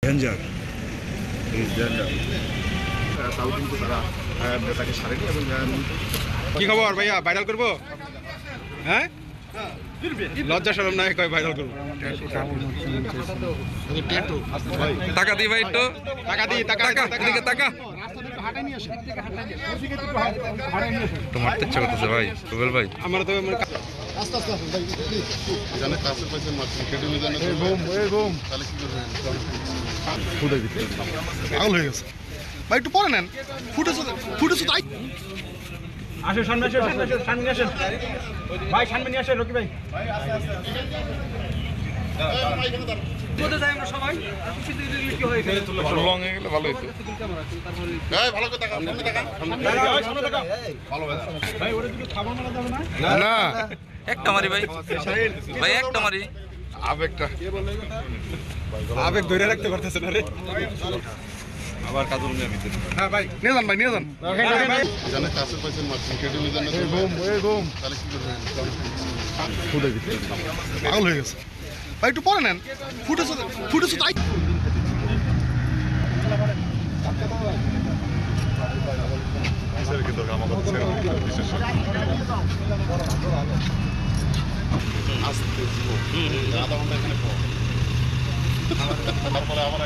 Danger. তাও কিন্তু তারা তাকে সারেনি এবং কি খবর ভাইয়া, ভাইরাল করবো? হ্যাঁ, লজ্জা শরম নাই, কয় ভাইরাল করবো। টাকা দিই ভাই, একটু টাকা দিই, টাকা এদিকে টাকা একটু মারতে ইচ্ছা করতেছে ভাই, রুবেল ভাই। আমার তো পাগল হয়ে গেছে ভাই, একটু পরে নেন। ফুটেছে তাই। আসেন সামনে, আসেন সামনে, আসেন ভাই, সামনে নিয়ে আসেন রকি ভাই। লং হয়ে গেলে ভালো হইতো। না একটা মারি ভাই, ভাই একটা মারি। আবেগ ধরে রাখতে পারতেছে না রে। আবার কাজল নিয়ে ভিতরে। হ্যাঁ ভাই, নিয়ে যান ভাই, নিয়ে যান। পাগল হয়ে গেছে ভাই, একটু পরে নেন। ফুটেছে তাই। তারপরে আমার